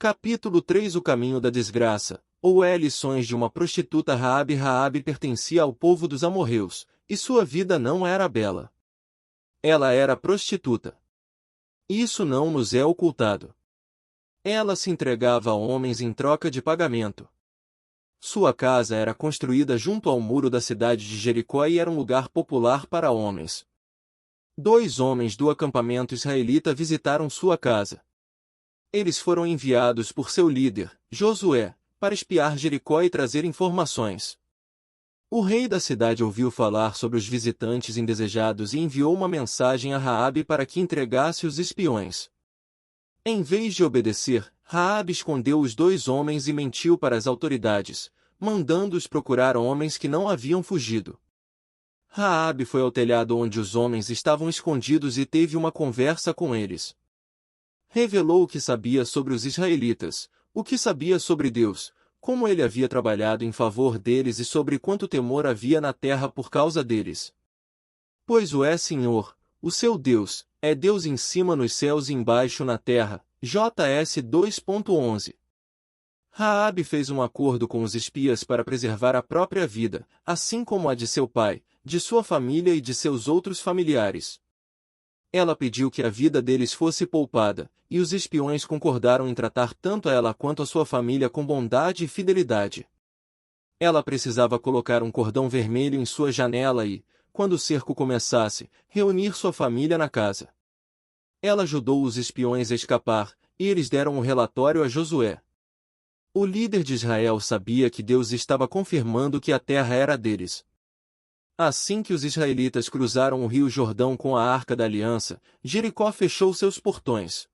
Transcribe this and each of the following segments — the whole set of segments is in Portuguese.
Capítulo 3 O caminho da desgraça, ou lições de uma prostituta. Raabe pertencia ao povo dos amorreus, e sua vida não era bela. Ela era prostituta. Isso não nos é ocultado. Ela se entregava a homens em troca de pagamento. Sua casa era construída junto ao muro da cidade de Jericó e era um lugar popular para homens. 2 homens do acampamento israelita visitaram sua casa. Eles foram enviados por seu líder, Josué, para espiar Jericó e trazer informações. O rei da cidade ouviu falar sobre os visitantes indesejados e enviou uma mensagem a Raabe para que entregasse os espiões. Em vez de obedecer, Raabe escondeu os 2 homens e mentiu para as autoridades, mandando-os procurar homens que não haviam fugido. Raabe foi ao telhado onde os homens estavam escondidos e teve uma conversa com eles. Revelou o que sabia sobre os israelitas, o que sabia sobre Deus, como ele havia trabalhado em favor deles e sobre quanto temor havia na terra por causa deles. Pois o Senhor, o seu Deus, é Deus em cima nos céus e embaixo na terra. JS 2.11. Raabe fez um acordo com os espias para preservar a própria vida, assim como a de seu pai, de sua família e de seus outros familiares. Ela pediu que a vida deles fosse poupada, e os espiões concordaram em tratar tanto ela quanto a sua família com bondade e fidelidade. Ela precisava colocar um cordão vermelho em sua janela e, quando o cerco começasse, reunir sua família na casa. Ela ajudou os espiões a escapar, e eles deram um relatório a Josué. O líder de Israel sabia que Deus estava confirmando que a terra era deles. Assim que os israelitas cruzaram o rio Jordão com a Arca da Aliança, Jericó fechou seus portões.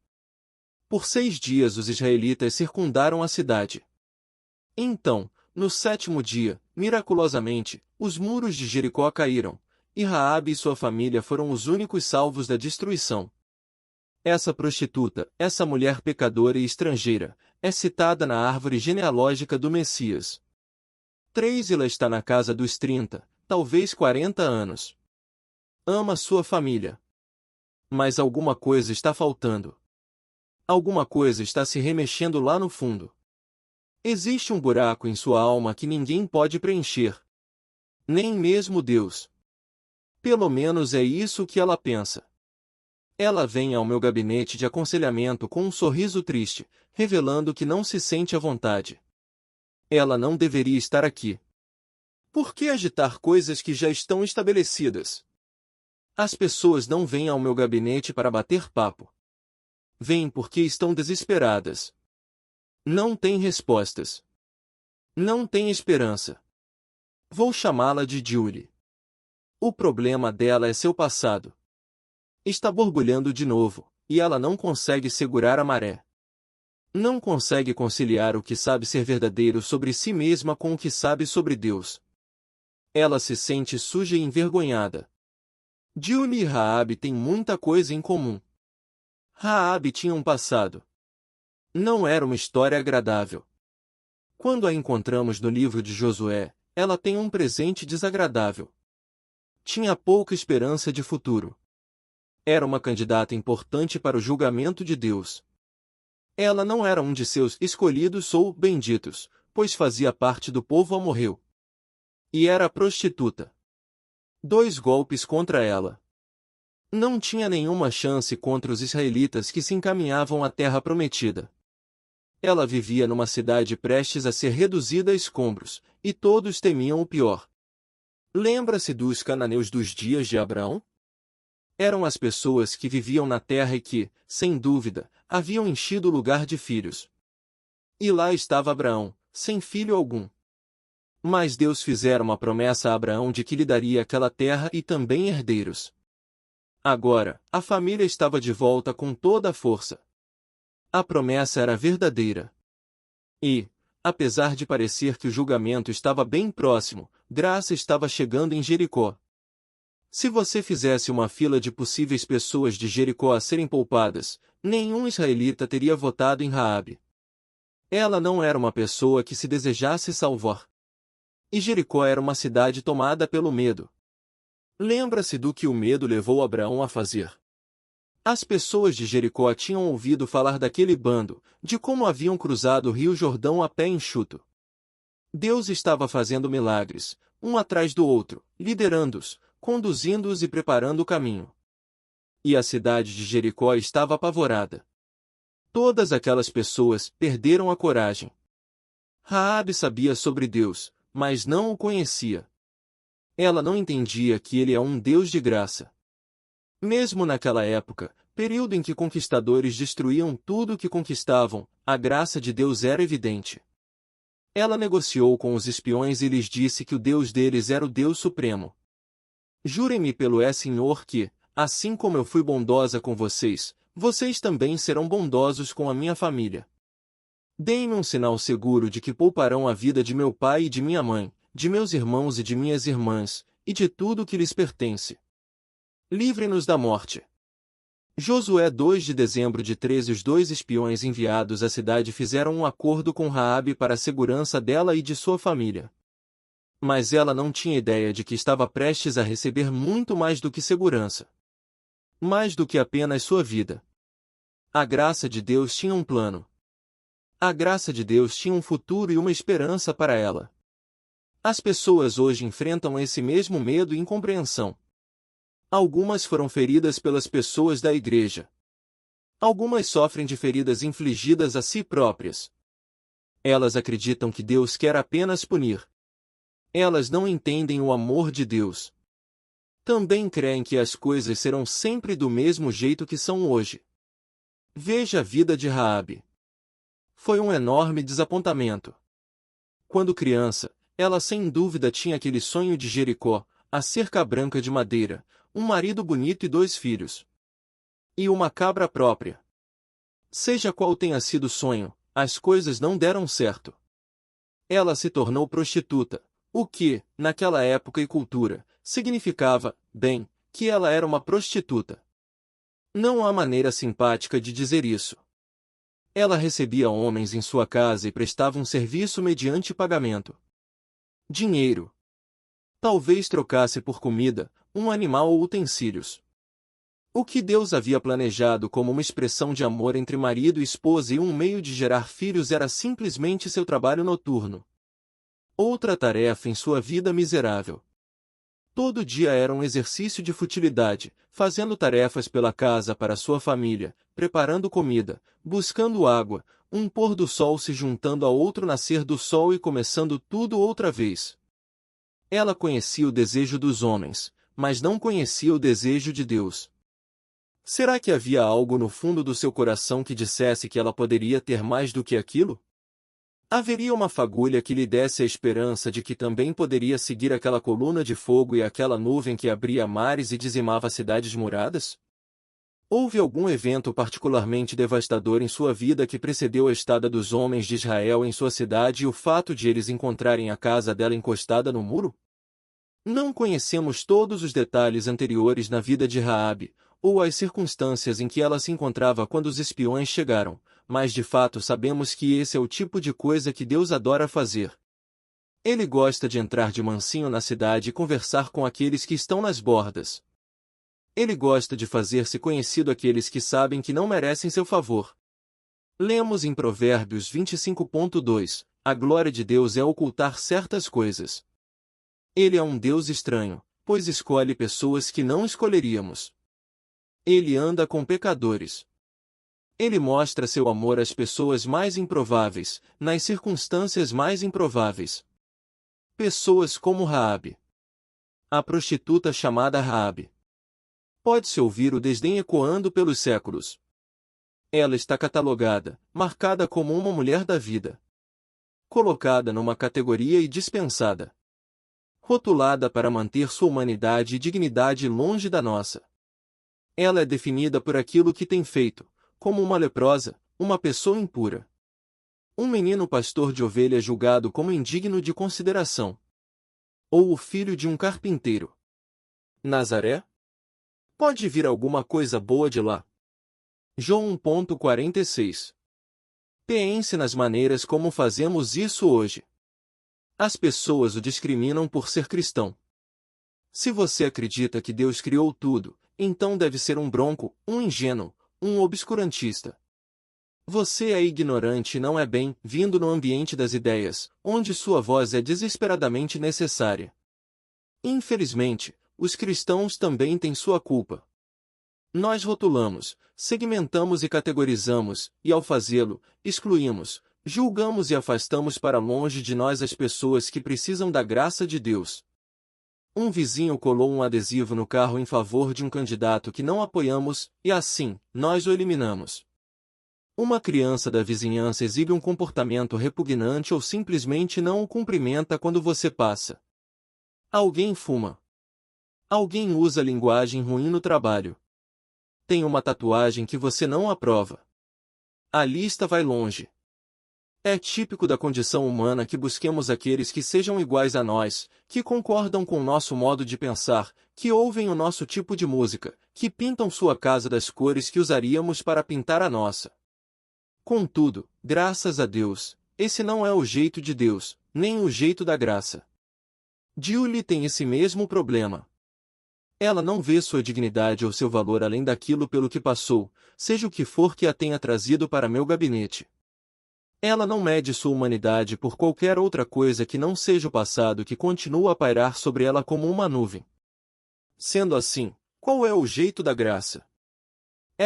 Por 6 dias os israelitas circundaram a cidade. Então, no 7º dia, miraculosamente, os muros de Jericó caíram, e Raabe e sua família foram os únicos salvos da destruição. Essa prostituta, essa mulher pecadora e estrangeira, é citada na árvore genealógica do Messias. 3 Ela está na casa dos 30, talvez 40 anos. Ama sua família. Mas alguma coisa está faltando. Alguma coisa está se remexendo lá no fundo. Existe um buraco em sua alma que ninguém pode preencher. Nem mesmo Deus. Pelo menos é isso que ela pensa. Ela vem ao meu gabinete de aconselhamento com um sorriso triste, revelando que não se sente à vontade. Ela não deveria estar aqui. Por que agitar coisas que já estão estabelecidas? As pessoas não vêm ao meu gabinete para bater papo. Vêm porque estão desesperadas. Não têm respostas. Não têm esperança. Vou chamá-la de Julie. O problema dela é seu passado. Está borbulhando de novo, e ela não consegue segurar a maré. Não consegue conciliar o que sabe ser verdadeiro sobre si mesma com o que sabe sobre Deus. Ela se sente suja e envergonhada. Julie e Raabe têm muita coisa em comum. Raabe tinha um passado. Não era uma história agradável. Quando a encontramos no livro de Josué, ela tem um presente desagradável. Tinha pouca esperança de futuro. Era uma candidata importante para o julgamento de Deus. Ela não era um de seus escolhidos ou benditos, pois fazia parte do povo amorreu. E era prostituta. 2 golpes contra ela. Não tinha nenhuma chance contra os israelitas que se encaminhavam à terra prometida. Ela vivia numa cidade prestes a ser reduzida a escombros, e todos temiam o pior. Lembra-se dos cananeus dos dias de Abraão? Eram as pessoas que viviam na terra e que, sem dúvida, haviam enchido o lugar de filhos. E lá estava Abraão, sem filho algum. Mas Deus fizera uma promessa a Abraão de que lhe daria aquela terra e também herdeiros. Agora, a família estava de volta com toda a força. A promessa era verdadeira. E, apesar de parecer que o julgamento estava bem próximo, graça estava chegando em Jericó. Se você fizesse uma fila de possíveis pessoas de Jericó a serem poupadas, nenhum israelita teria votado em Raabe. Ela não era uma pessoa que se desejasse salvar. E Jericó era uma cidade tomada pelo medo. Lembra-se do que o medo levou Abraão a fazer. As pessoas de Jericó tinham ouvido falar daquele bando, de como haviam cruzado o rio Jordão a pé enxuto. Deus estava fazendo milagres, um atrás do outro, liderando-os, conduzindo-os e preparando o caminho. E a cidade de Jericó estava apavorada. Todas aquelas pessoas perderam a coragem. Raabe sabia sobre Deus, mas não o conhecia. Ela não entendia que ele é um Deus de graça. Mesmo naquela época, período em que conquistadores destruíam tudo o que conquistavam, a graça de Deus era evidente. Ela negociou com os espiões e lhes disse que o Deus deles era o Deus Supremo. Jurem-me pelo Senhor que, assim como eu fui bondosa com vocês, vocês também serão bondosos com a minha família. Deem-me um sinal seguro de que pouparão a vida de meu pai e de minha mãe, de meus irmãos e de minhas irmãs, e de tudo o que lhes pertence. Livre-nos da morte. Josué 2 de dezembro de 13. Os dois espiões enviados à cidade fizeram um acordo com Raabe para a segurança dela e de sua família. Mas ela não tinha ideia de que estava prestes a receber muito mais do que segurança. Mais do que apenas sua vida. A graça de Deus tinha um plano. A graça de Deus tinha um futuro e uma esperança para ela. As pessoas hoje enfrentam esse mesmo medo e incompreensão. Algumas foram feridas pelas pessoas da igreja. Algumas sofrem de feridas infligidas a si próprias. Elas acreditam que Deus quer apenas punir. Elas não entendem o amor de Deus. Também creem que as coisas serão sempre do mesmo jeito que são hoje. Veja a vida de Raabe. Foi um enorme desapontamento. Quando criança, ela sem dúvida tinha aquele sonho de Jericó, a cerca branca de madeira, um marido bonito e 2 filhos. E uma cabra própria. Seja qual tenha sido o sonho, as coisas não deram certo. Ela se tornou prostituta, o que, naquela época e cultura, significava, bem, que ela era uma prostituta. Não há maneira simpática de dizer isso. Ela recebia homens em sua casa e prestava um serviço mediante pagamento. Dinheiro. Talvez trocasse por comida, um animal ou utensílios. O que Deus havia planejado como uma expressão de amor entre marido e esposa e um meio de gerar filhos era simplesmente seu trabalho noturno. Outra tarefa em sua vida miserável. Todo dia era um exercício de futilidade, fazendo tarefas pela casa para sua família, preparando comida, buscando água, um pôr do sol se juntando a outro nascer do sol e começando tudo outra vez. Ela conhecia o desejo dos homens, mas não conhecia o desejo de Deus. Será que havia algo no fundo do seu coração que dissesse que ela poderia ter mais do que aquilo? Haveria uma fagulha que lhe desse a esperança de que também poderia seguir aquela coluna de fogo e aquela nuvem que abria mares e dizimava cidades muradas? Houve algum evento particularmente devastador em sua vida que precedeu a estada dos homens de Israel em sua cidade e o fato de eles encontrarem a casa dela encostada no muro? Não conhecemos todos os detalhes anteriores na vida de Raabe, ou as circunstâncias em que ela se encontrava quando os espiões chegaram, mas de fato sabemos que esse é o tipo de coisa que Deus adora fazer. Ele gosta de entrar de mansinho na cidade e conversar com aqueles que estão nas bordas. Ele gosta de fazer-se conhecido àqueles que sabem que não merecem seu favor. Lemos em Provérbios 25.2, a glória de Deus é ocultar certas coisas. Ele é um Deus estranho, pois escolhe pessoas que não escolheríamos. Ele anda com pecadores. Ele mostra seu amor às pessoas mais improváveis, nas circunstâncias mais improváveis. Pessoas como Raabe. A prostituta chamada Raabe. Pode-se ouvir o desdém ecoando pelos séculos. Ela está catalogada, marcada como uma mulher da vida. Colocada numa categoria e dispensada. Rotulada para manter sua humanidade e dignidade longe da nossa. Ela é definida por aquilo que tem feito, como uma leprosa, uma pessoa impura. Um menino pastor de ovelhas julgado como indigno de consideração. Ou o filho de um carpinteiro. Nazaré? Pode vir alguma coisa boa de lá. João 1.46. Pense nas maneiras como fazemos isso hoje. As pessoas o discriminam por ser cristão. Se você acredita que Deus criou tudo, então deve ser um bronco, um ingênuo, um obscurantista. Você é ignorante e não é bem-vindo no ambiente das ideias, onde sua voz é desesperadamente necessária. Infelizmente, os cristãos também têm sua culpa. Nós rotulamos, segmentamos e categorizamos, e ao fazê-lo, excluímos, julgamos e afastamos para longe de nós as pessoas que precisam da graça de Deus. Um vizinho colou um adesivo no carro em favor de um candidato que não apoiamos, e assim, nós o eliminamos. Uma criança da vizinhança exibe um comportamento repugnante ou simplesmente não o cumprimenta quando você passa. Alguém fuma. Alguém usa linguagem ruim no trabalho. Tem uma tatuagem que você não aprova. A lista vai longe. É típico da condição humana que busquemos aqueles que sejam iguais a nós, que concordam com nosso modo de pensar, que ouvem o nosso tipo de música, que pintam sua casa das cores que usaríamos para pintar a nossa. Contudo, graças a Deus, esse não é o jeito de Deus, nem o jeito da graça. Julie tem esse mesmo problema. Ela não vê sua dignidade ou seu valor além daquilo pelo que passou, seja o que for que a tenha trazido para meu gabinete. Ela não mede sua humanidade por qualquer outra coisa que não seja o passado que continua a pairar sobre ela como uma nuvem. Sendo assim, qual é o jeito da graça?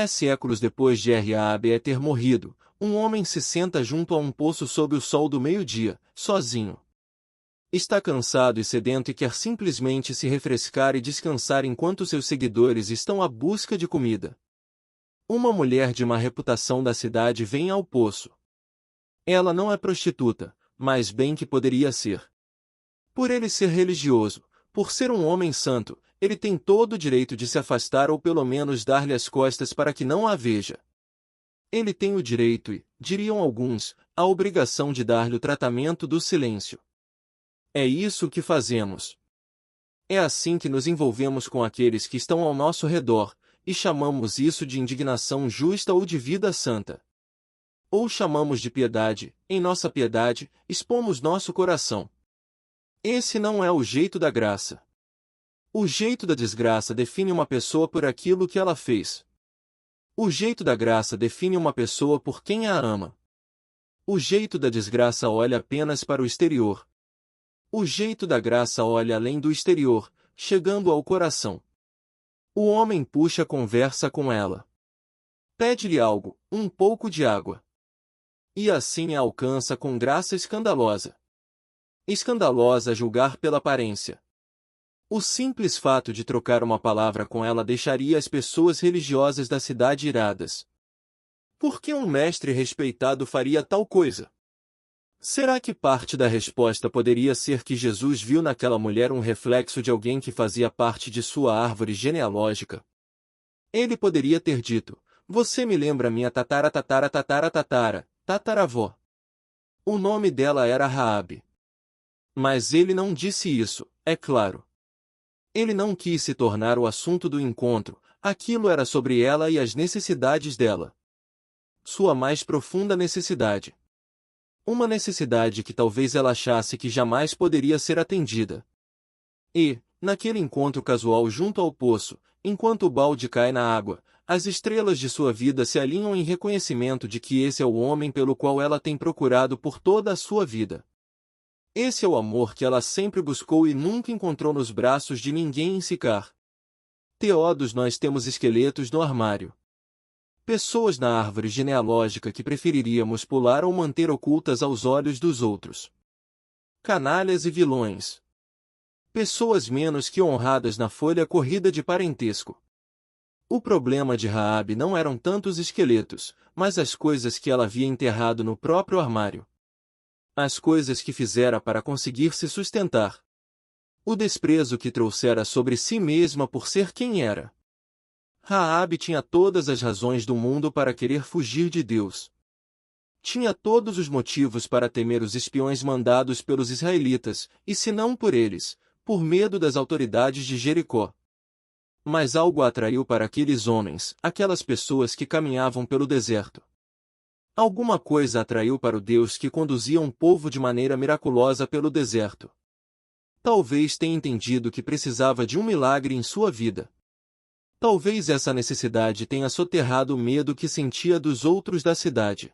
Séculos depois de Rabi ter morrido, um homem se senta junto a um poço sob o sol do meio-dia, sozinho. Está cansado e sedento e quer simplesmente se refrescar e descansar enquanto seus seguidores estão à busca de comida. Uma mulher de má reputação da cidade vem ao poço. Ela não é prostituta, mas bem que poderia ser. Por ele ser religioso, por ser um homem santo, ele tem todo o direito de se afastar ou pelo menos dar-lhe as costas para que não a veja. Ele tem o direito e, diriam alguns, a obrigação de dar-lhe o tratamento do silêncio. É isso que fazemos. É assim que nos envolvemos com aqueles que estão ao nosso redor, e chamamos isso de indignação justa ou de vida santa. Ou chamamos de piedade, em nossa piedade, expomos nosso coração. Esse não é o jeito da graça. O jeito da desgraça define uma pessoa por aquilo que ela fez. O jeito da graça define uma pessoa por quem a ama. O jeito da desgraça olha apenas para o exterior. O jeito da graça olha além do exterior, chegando ao coração. O homem puxa a conversa com ela. Pede-lhe algo, um pouco de água. E assim a alcança com graça escandalosa. Escandalosa a julgar pela aparência. O simples fato de trocar uma palavra com ela deixaria as pessoas religiosas da cidade iradas. Por que um mestre respeitado faria tal coisa? Será que parte da resposta poderia ser que Jesus viu naquela mulher um reflexo de alguém que fazia parte de sua árvore genealógica? Ele poderia ter dito, você me lembra minha tataravó. O nome dela era Raabe. Mas ele não disse isso, é claro. Ele não quis se tornar o assunto do encontro, aquilo era sobre ela e as necessidades dela. Sua mais profunda necessidade. Uma necessidade que talvez ela achasse que jamais poderia ser atendida. E, naquele encontro casual junto ao poço, enquanto o balde cai na água, as estrelas de sua vida se alinham em reconhecimento de que esse é o homem pelo qual ela tem procurado por toda a sua vida. Esse é o amor que ela sempre buscou e nunca encontrou nos braços de ninguém em Sicar. Todos nós temos esqueletos no armário. Pessoas na árvore genealógica que preferiríamos pular ou manter ocultas aos olhos dos outros. Canalhas e vilões. Pessoas menos que honradas na folha corrida de parentesco. O problema de Raabe não eram tantos esqueletos, mas as coisas que ela havia enterrado no próprio armário. As coisas que fizera para conseguir se sustentar. O desprezo que trouxera sobre si mesma por ser quem era. Raabe tinha todas as razões do mundo para querer fugir de Deus. Tinha todos os motivos para temer os espiões mandados pelos israelitas, e se não por eles, por medo das autoridades de Jericó. Mas algo a atraiu para aqueles homens, aquelas pessoas que caminhavam pelo deserto. Alguma coisa atraiu para o Deus que conduzia um povo de maneira miraculosa pelo deserto. Talvez tenha entendido que precisava de um milagre em sua vida. Talvez essa necessidade tenha soterrado o medo que sentia dos outros da cidade.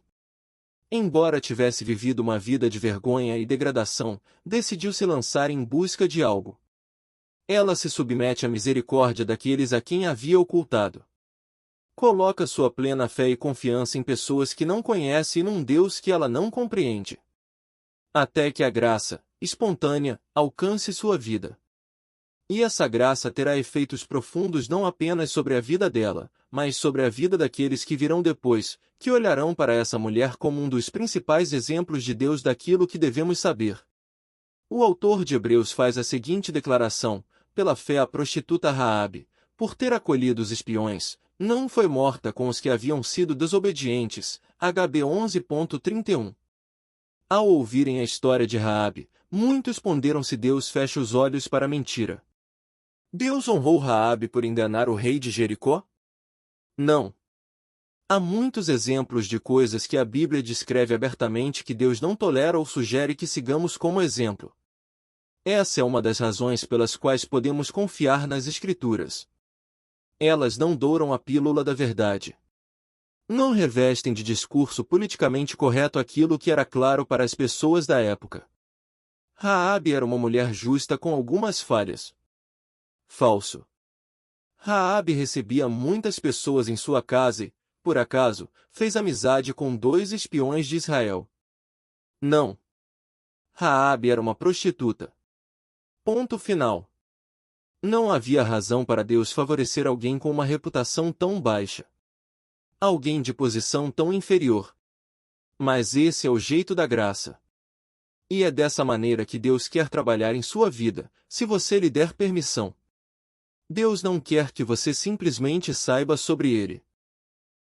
Embora tivesse vivido uma vida de vergonha e degradação, decidiu se lançar em busca de algo. Ela se submete à misericórdia daqueles a quem havia ocultado. Coloca sua plena fé e confiança em pessoas que não conhece e num Deus que ela não compreende. Até que a graça, espontânea, alcance sua vida. E essa graça terá efeitos profundos não apenas sobre a vida dela, mas sobre a vida daqueles que virão depois, que olharão para essa mulher como um dos principais exemplos de Deus daquilo que devemos saber. O autor de Hebreus faz a seguinte declaração: pela fé a prostituta Raabe, por ter acolhido os espiões, não foi morta com os que haviam sido desobedientes. HB 11.31. Ao ouvirem a história de Raabe, muitos ponderam-se: Deus fecha os olhos para a mentira. Deus honrou Raabe por enganar o rei de Jericó? Não. Há muitos exemplos de coisas que a Bíblia descreve abertamente que Deus não tolera ou sugere que sigamos como exemplo. Essa é uma das razões pelas quais podemos confiar nas Escrituras. Elas não douram a pílula da verdade. Não revestem de discurso politicamente correto aquilo que era claro para as pessoas da época. Raabe era uma mulher justa com algumas falhas. Falso. Raabe recebia muitas pessoas em sua casa e, por acaso, fez amizade com 2 espiões de Israel. Não. Raabe era uma prostituta. Ponto final. Não havia razão para Deus favorecer alguém com uma reputação tão baixa. Alguém de posição tão inferior. Mas esse é o jeito da graça. E é dessa maneira que Deus quer trabalhar em sua vida, se você lhe der permissão. Deus não quer que você simplesmente saiba sobre Ele.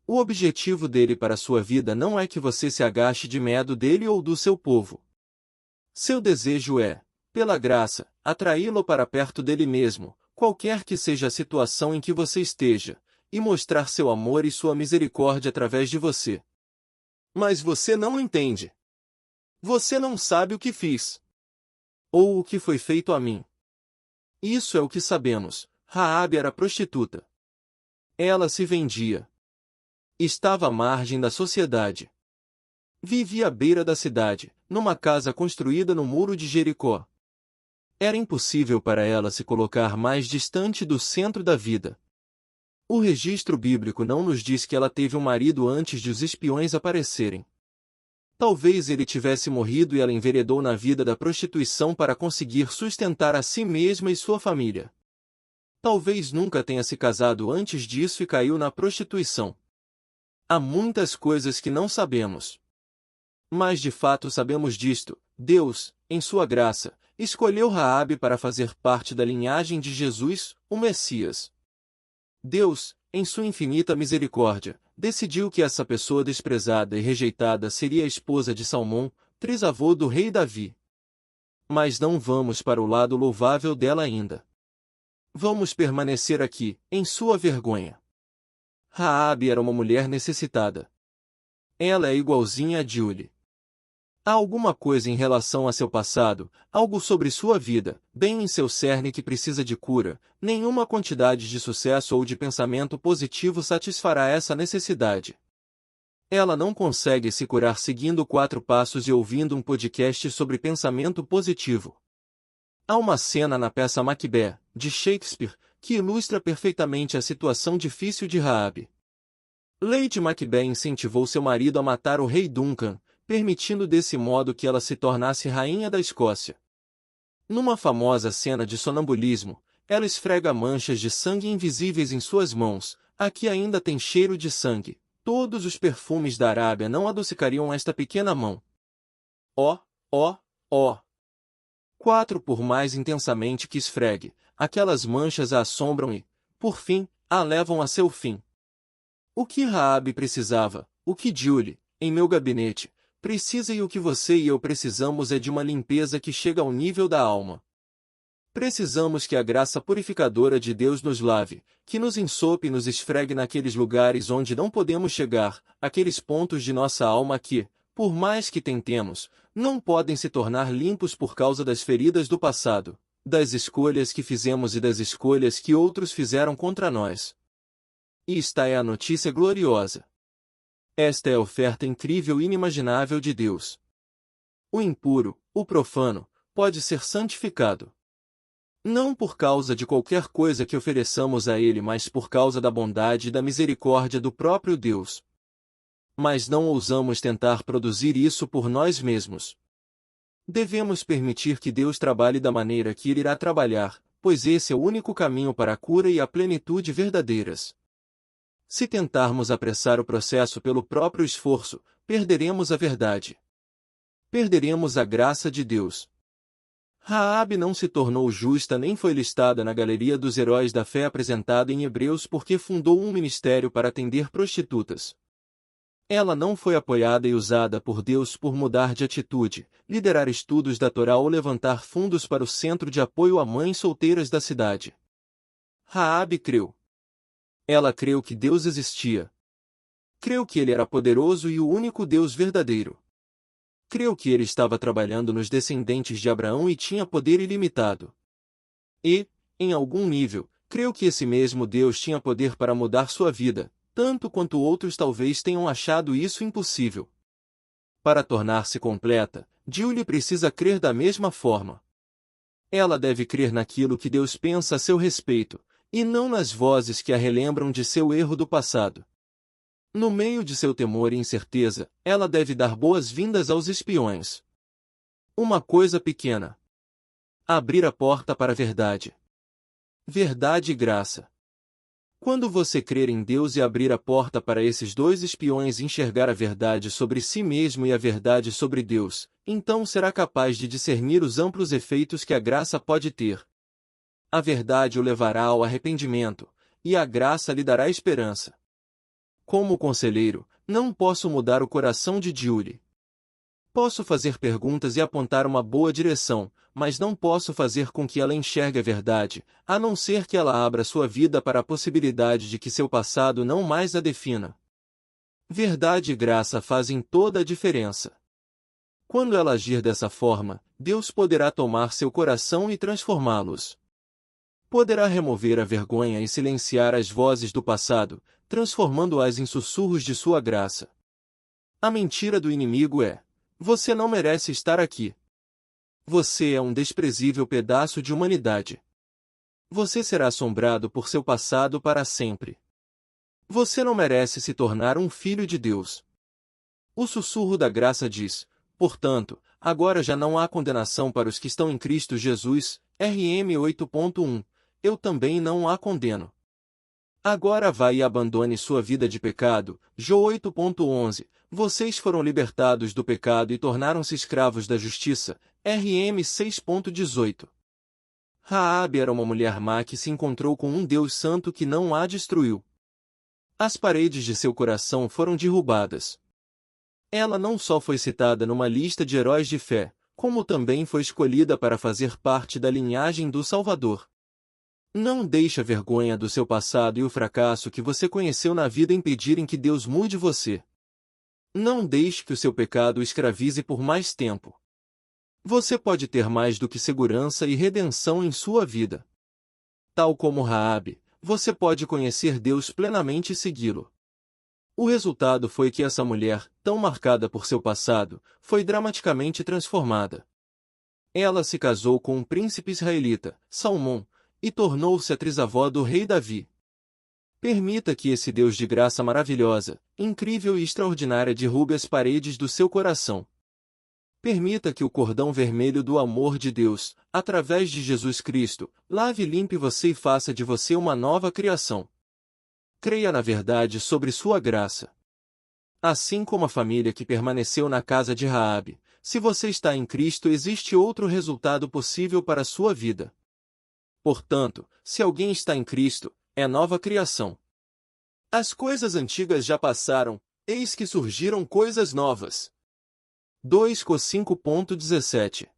O objetivo dele para a sua vida não é que você se agache de medo dele ou do seu povo. Seu desejo é, pela graça, atraí-lo para perto dele mesmo, qualquer que seja a situação em que você esteja, e mostrar seu amor e sua misericórdia através de você. Mas você não entende. Você não sabe o que fiz. Ou o que foi feito a mim. Isso é o que sabemos. Raabe era prostituta. Ela se vendia. Estava à margem da sociedade. Vivia à beira da cidade, numa casa construída no muro de Jericó. Era impossível para ela se colocar mais distante do centro da vida. O registro bíblico não nos diz que ela teve um marido antes de os espiões aparecerem. Talvez ele tivesse morrido e ela enveredou na vida da prostituição para conseguir sustentar a si mesma e sua família. Talvez nunca tenha se casado antes disso e caiu na prostituição. Há muitas coisas que não sabemos. Mas de fato sabemos disto: Deus, em sua graça, escolheu Raabe para fazer parte da linhagem de Jesus, o Messias. Deus, em sua infinita misericórdia, decidiu que essa pessoa desprezada e rejeitada seria a esposa de Salmão, trisavô do rei Davi. Mas não vamos para o lado louvável dela ainda. Vamos permanecer aqui, em sua vergonha. Raabe era uma mulher necessitada. Ela é igualzinha a Julie. Há alguma coisa em relação a seu passado, algo sobre sua vida, bem em seu cerne que precisa de cura. Nenhuma quantidade de sucesso ou de pensamento positivo satisfará essa necessidade. Ela não consegue se curar seguindo 4 passos e ouvindo um podcast sobre pensamento positivo. Há uma cena na peça Macbeth, de Shakespeare, que ilustra perfeitamente a situação difícil de Raabe. Lady Macbeth incentivou seu marido a matar o rei Duncan, permitindo desse modo que ela se tornasse rainha da Escócia. Numa famosa cena de sonambulismo, ela esfrega manchas de sangue invisíveis em suas mãos. Aqui ainda tem cheiro de sangue. Todos os perfumes da Arábia não adocicariam esta pequena mão. Ó, ó, ó! 4 Por mais intensamente que esfregue, aquelas manchas a assombram e, por fim, a levam a seu fim. O que Raabe precisava, o que Julie, em meu gabinete, precisa e o que você e eu precisamos é de uma limpeza que chega ao nível da alma. Precisamos que a graça purificadora de Deus nos lave, que nos ensope e nos esfregue naqueles lugares onde não podemos chegar, aqueles pontos de nossa alma que, por mais que tentemos, não podem se tornar limpos por causa das feridas do passado, das escolhas que fizemos e das escolhas que outros fizeram contra nós. E esta é a notícia gloriosa. Esta é a oferta incrível e inimaginável de Deus. O impuro, o profano, pode ser santificado. Não por causa de qualquer coisa que ofereçamos a Ele, mas por causa da bondade e da misericórdia do próprio Deus. Mas não ousamos tentar produzir isso por nós mesmos. Devemos permitir que Deus trabalhe da maneira que Ele irá trabalhar, pois esse é o único caminho para a cura e a plenitude verdadeiras. Se tentarmos apressar o processo pelo próprio esforço, perderemos a verdade. Perderemos a graça de Deus. Raabe não se tornou justa nem foi listada na galeria dos heróis da fé apresentada em Hebreus porque fundou um ministério para atender prostitutas. Ela não foi apoiada e usada por Deus por mudar de atitude, liderar estudos da Torá ou levantar fundos para o centro de apoio a mães solteiras da cidade. Raabe creu. Ela creu que Deus existia. Creu que Ele era poderoso e o único Deus verdadeiro. Creu que Ele estava trabalhando nos descendentes de Abraão e tinha poder ilimitado. E, em algum nível, creu que esse mesmo Deus tinha poder para mudar sua vida, tanto quanto outros talvez tenham achado isso impossível. Para tornar-se completa, Julie precisa crer da mesma forma. Ela deve crer naquilo que Deus pensa a seu respeito, e não nas vozes que a relembram de seu erro do passado. No meio de seu temor e incerteza, ela deve dar boas-vindas aos espiões. Uma coisa pequena. Abrir a porta para a verdade. Verdade e graça. Quando você crer em Deus e abrir a porta para esses dois espiões enxergar a verdade sobre si mesmo e a verdade sobre Deus, então será capaz de discernir os amplos efeitos que a graça pode ter. A verdade o levará ao arrependimento, e a graça lhe dará esperança. Como conselheiro, não posso mudar o coração de Julie. Posso fazer perguntas e apontar uma boa direção, mas não posso fazer com que ela enxergue a verdade, a não ser que ela abra sua vida para a possibilidade de que seu passado não mais a defina. Verdade e graça fazem toda a diferença. Quando ela agir dessa forma, Deus poderá tomar seu coração e transformá-los. Poderá remover a vergonha e silenciar as vozes do passado, transformando-as em sussurros de sua graça. A mentira do inimigo é: você não merece estar aqui. Você é um desprezível pedaço de humanidade. Você será assombrado por seu passado para sempre. Você não merece se tornar um filho de Deus. O sussurro da graça diz: portanto, agora já não há condenação para os que estão em Cristo Jesus, RM 8.1, eu também não a condeno. Agora vá e abandone sua vida de pecado, Jó 8.11, vocês foram libertados do pecado e tornaram-se escravos da justiça, RM 6.18. Raabe era uma mulher má que se encontrou com um Deus santo que não a destruiu. As paredes de seu coração foram derrubadas. Ela não só foi citada numa lista de heróis de fé, como também foi escolhida para fazer parte da linhagem do Salvador. Não deixe a vergonha do seu passado e o fracasso que você conheceu na vida impedirem que Deus mude você. Não deixe que o seu pecado o escravize por mais tempo. Você pode ter mais do que segurança e redenção em sua vida. Tal como Raabe, você pode conhecer Deus plenamente e segui-lo. O resultado foi que essa mulher, tão marcada por seu passado, foi dramaticamente transformada. Ela se casou com um príncipe israelita, Salmão, e tornou-se a trisavó do rei Davi. Permita que esse Deus de graça maravilhosa, incrível e extraordinária derrube as paredes do seu coração. Permita que o cordão vermelho do amor de Deus, através de Jesus Cristo, lave e limpe você e faça de você uma nova criação. Creia na verdade sobre sua graça. Assim como a família que permaneceu na casa de Raabe, se você está em Cristo existe outro resultado possível para a sua vida. Portanto, se alguém está em Cristo, é nova criação. As coisas antigas já passaram, eis que surgiram coisas novas. 2 Cor 5.17